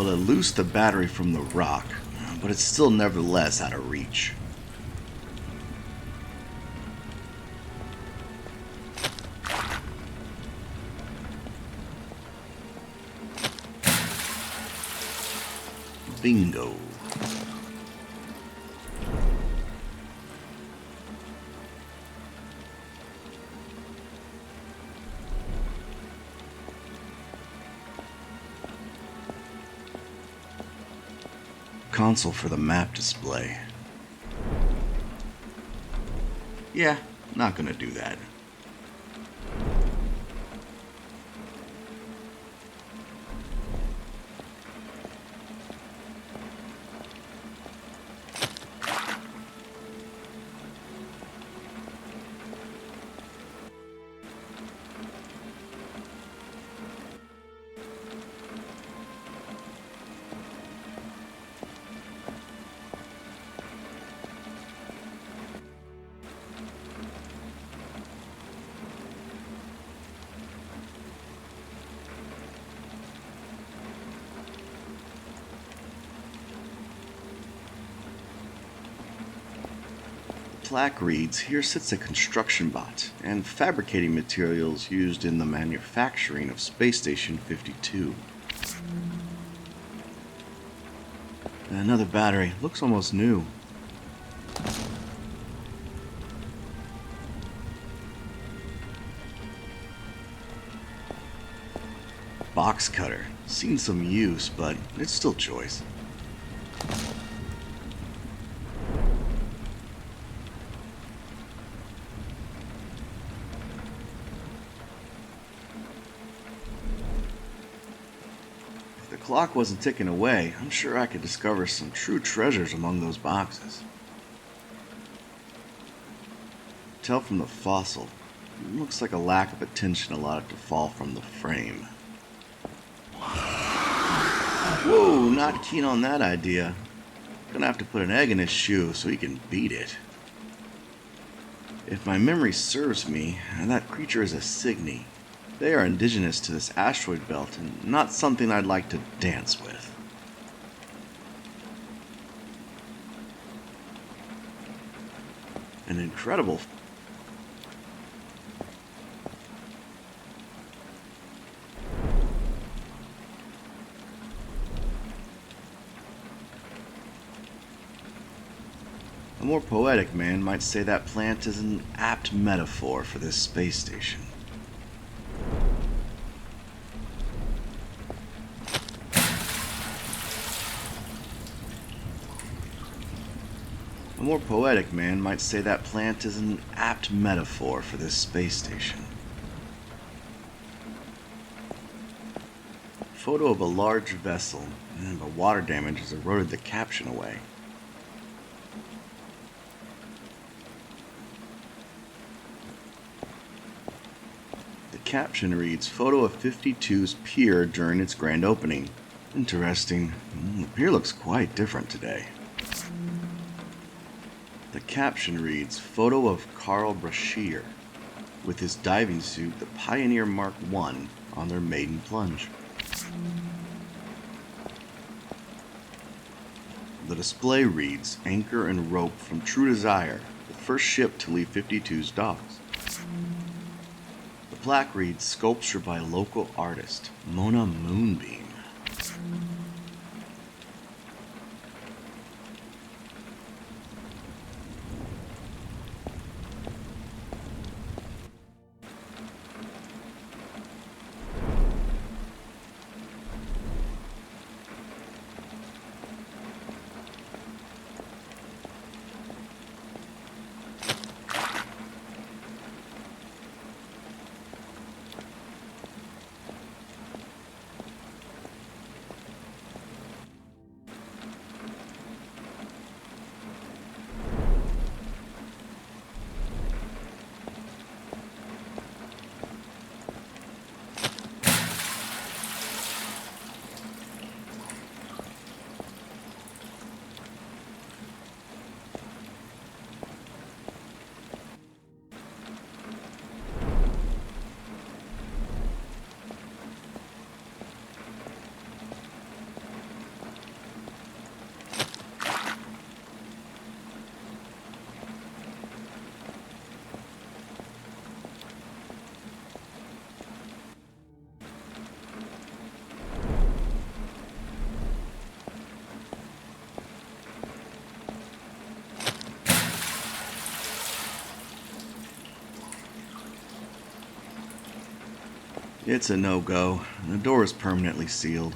will eluce the battery from the rock, but it's still nevertheless out of reach. Bingo. Console for the map display. Yeah, not gonna do that. Plaque reads, "Here sits a construction bot and fabricating materials used in the manufacturing of Space Station 52. Another battery. Looks almost new. Box cutter. Seen some use, but it's still choice. If the clock wasn't ticking away, I'm sure I could discover some true treasures among those boxes. Tell from the fossil. It looks like a lack of attention allowed it to fall from the frame. Whoa, not keen on that idea. Gonna have to put an egg in his shoe so he can beat it. If my memory serves me, that creature is a Cygni. They are indigenous to this asteroid belt and not something I'd like to dance with. An incredible A more poetic man might say that plant is an apt metaphor for this space station. A more poetic man might say that plant is an apt metaphor for this space station. Photo of a large vessel, and the water damage has eroded the caption away. The caption reads, "Photo of 52's pier during its grand opening." Interesting. The pier looks quite different today. The caption reads, "Photo of Carl Brashear with his diving suit, the Pioneer Mark I, on their maiden plunge." The display reads, "Anchor and rope from True Desire, the first ship to leave 52's docks." The plaque reads, "Sculpture by local artist, Mona Moonbeam." It's a no-go. The door is permanently sealed.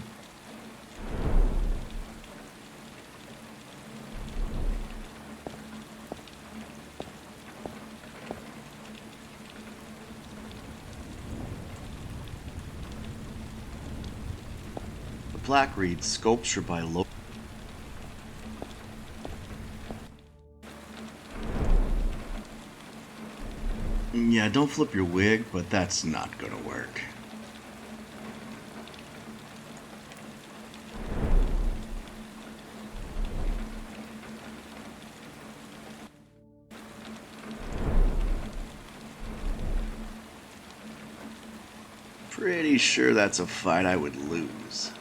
The plaque reads, "Sculpture by local..." Yeah, don't flip your wig, but that's not gonna work. Pretty sure that's a fight I would lose.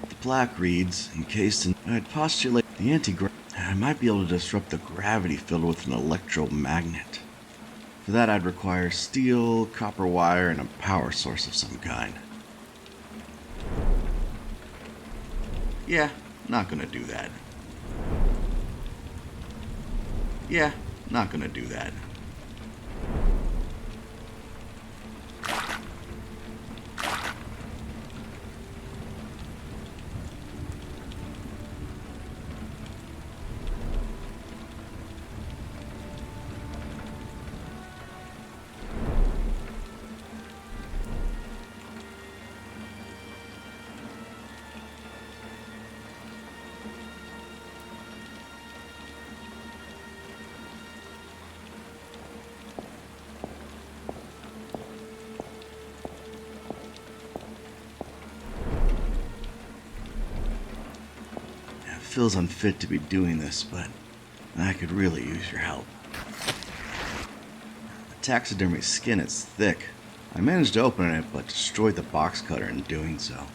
The plaque reads, "Encased in..." I'd postulate the I might be able to disrupt the gravity field with an electromagnet. For that, I'd require steel, copper wire, and a power source of some kind. Yeah, not gonna do that. Yeah, not gonna do that. It feels unfit to be doing this, but I could really use your help. The taxidermy skin is thick. I managed to open it, but destroyed the box cutter in doing so.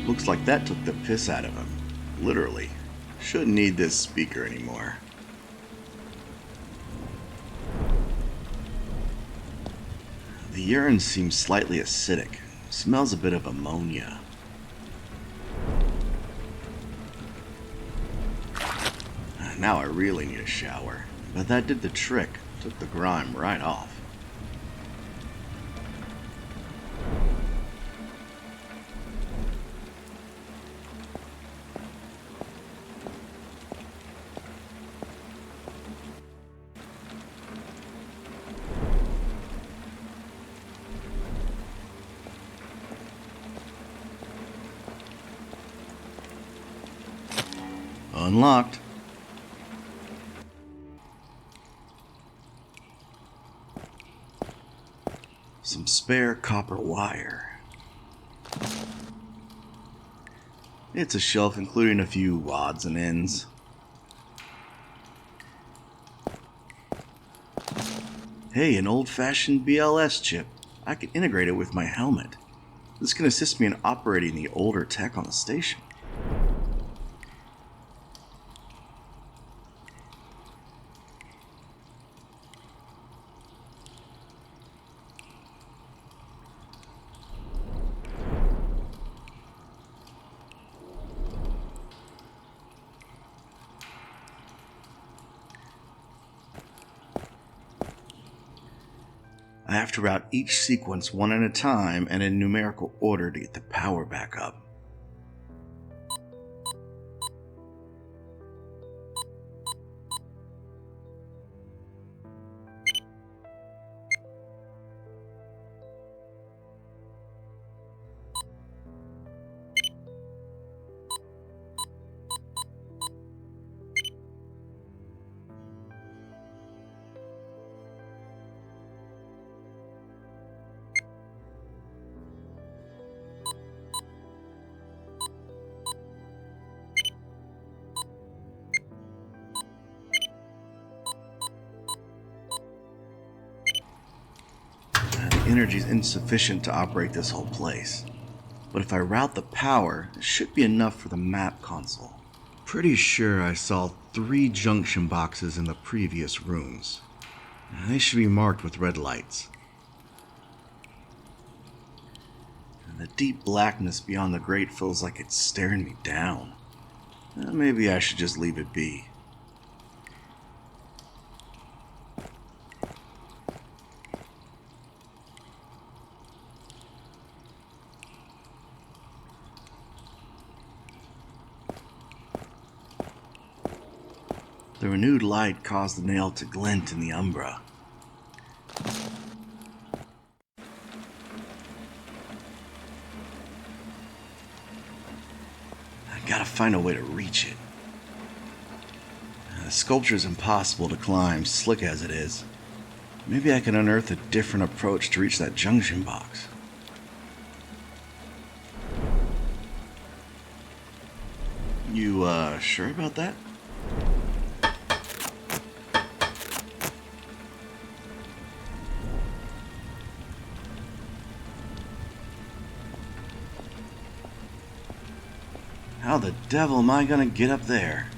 Looks like that took the piss out of him. Literally. Shouldn't need this speaker anymore. The urine seems slightly acidic. Smells a bit of ammonia. Now I really need a shower. But that did the trick. Took the grime right off. Unlocked. Some spare copper wire. It's a shelf including a few odds and ends. Hey, an old-fashioned BLS chip. I can integrate it with my helmet. This can assist me in operating the older tech on the station. I have to route each sequence one at a time and in numerical order to get the power back up. The energy is insufficient to operate this whole place. But if I route the power, it should be enough for the map console. Pretty sure I saw 3 junction boxes in the previous rooms. They should be marked with red lights. And the deep blackness beyond the grate feels like it's staring me down. Maybe I should just leave it be. The renewed light caused the nail to glint in the umbra. I gotta find a way to reach it. The sculpture is impossible to climb, slick as it is. Maybe I can unearth a different approach to reach that junction box. You, sure about that? How the devil am I gonna get up there?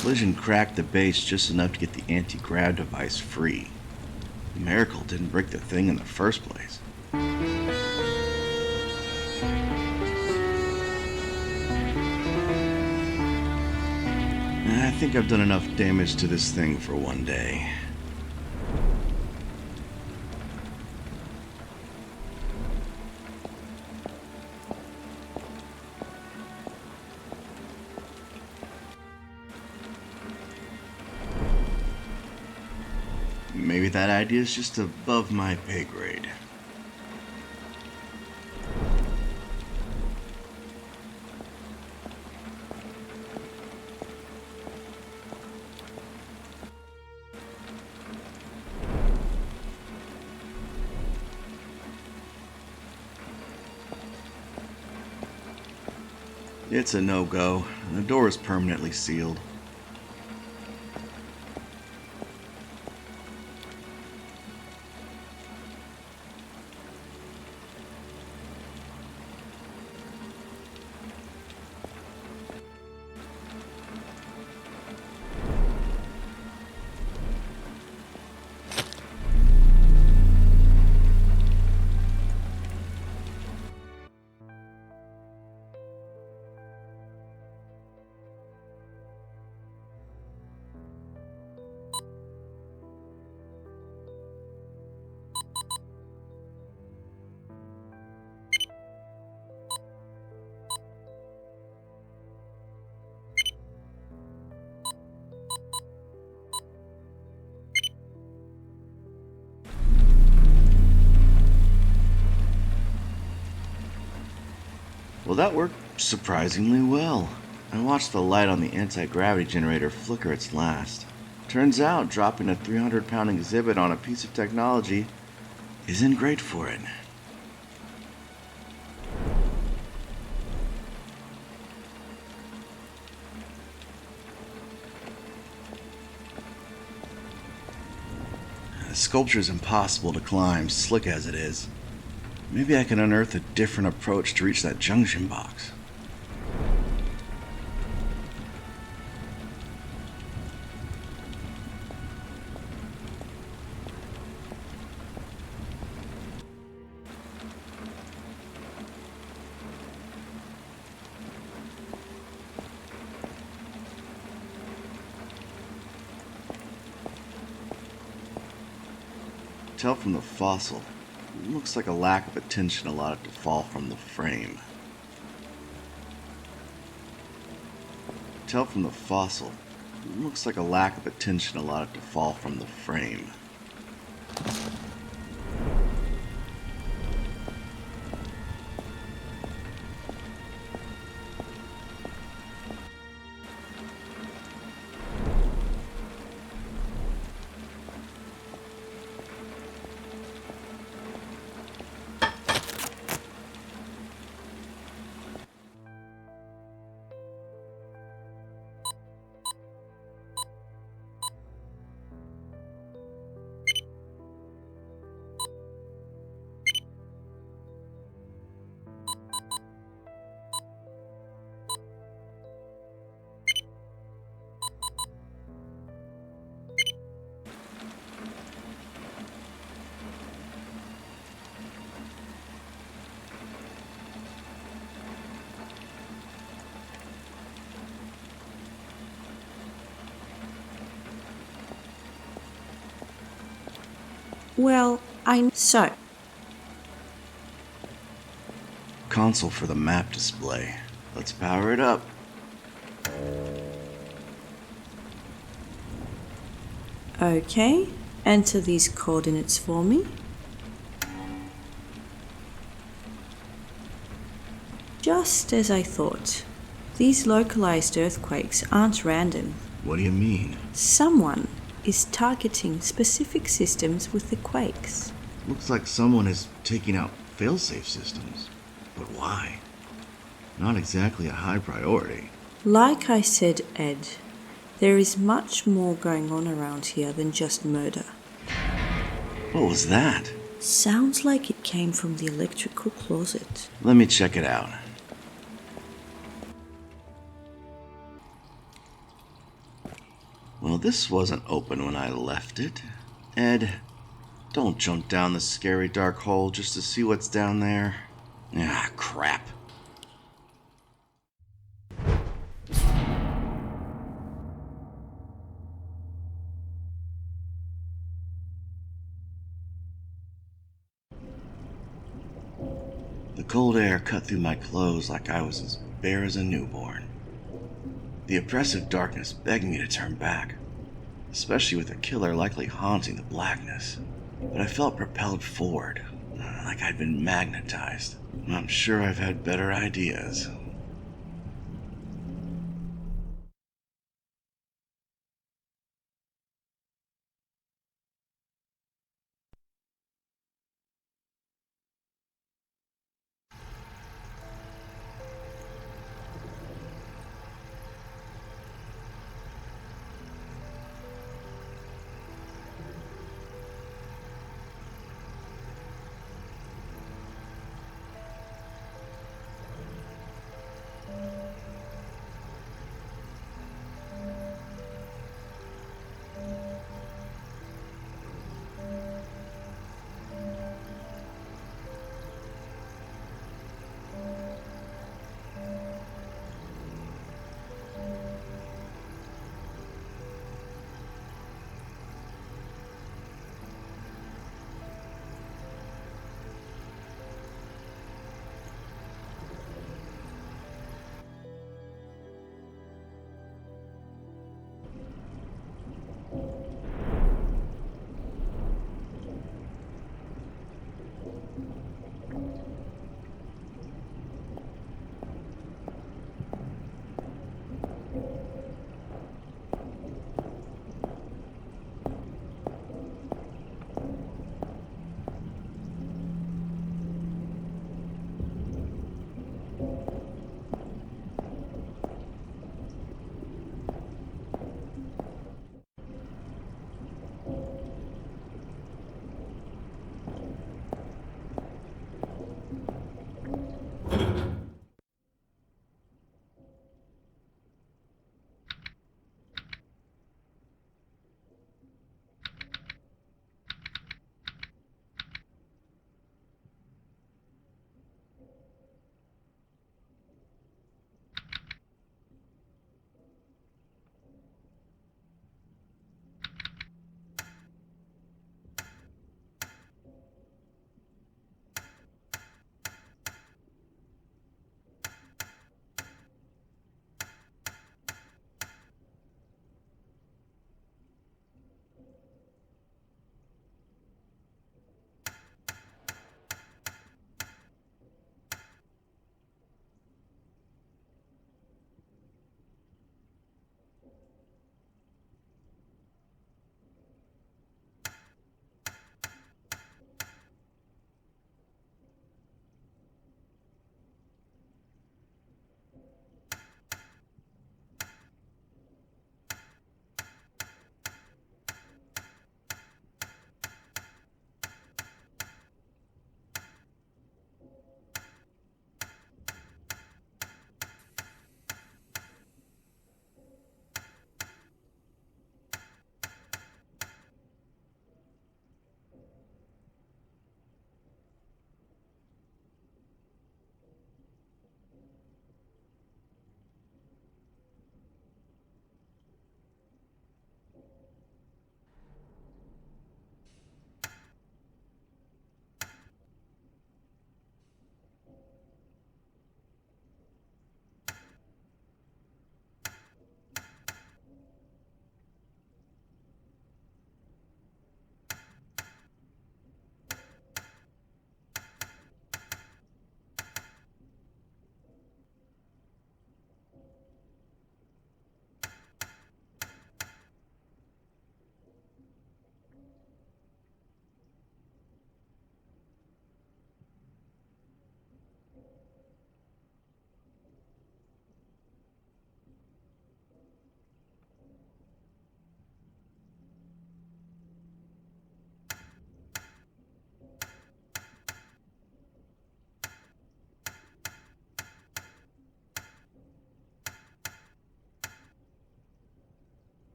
Collision cracked the base just enough to get the anti-grav device free. A miracle didn't break the thing in the first place. I think I've done enough damage to this thing for one day. Maybe that idea is just above my pay grade. It's a no-go. The door is permanently sealed. Well, that worked surprisingly well. I watched the light on the anti-gravity generator flicker its last. Turns out dropping a 300-pound exhibit on a piece of technology isn't great for it. The sculpture's impossible to climb, slick as it is. Maybe I can unearth a different approach to reach that junction box. Tell from the fossil. It looks like a lack of attention allowed it to fall from the frame. Tell from the fossil. It looks like a lack of attention allowed it to fall from the frame. Well, so. Console for the map display. Let's power it up. Okay, enter these coordinates for me. Just as I thought. These localized earthquakes aren't random. What do you mean? Someone is targeting specific systems with the quakes. Looks like someone is taking out failsafe systems. But why? Not exactly a high priority. Like I said, Ed, there is much more going on around here than just murder. What was that? Sounds like it came from the electrical closet. Let me check it out. Well, this wasn't open when I left it. Ed, don't jump down the scary dark hole just to see what's down there. Ah, crap. The cold air cut through my clothes like I was as bare as a newborn. The oppressive darkness begged me to turn back, especially with the killer likely haunting the blackness. But I felt propelled forward, like I'd been magnetized. I'm sure I've had better ideas.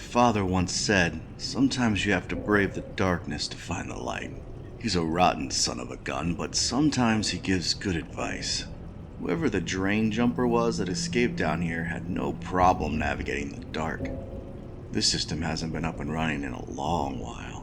father once said, sometimes you have to brave the darkness to find the light. He's a rotten son of a gun, but sometimes he gives good advice. Whoever the drain jumper was that escaped down here had no problem navigating the dark. This system hasn't been up and running in a long while.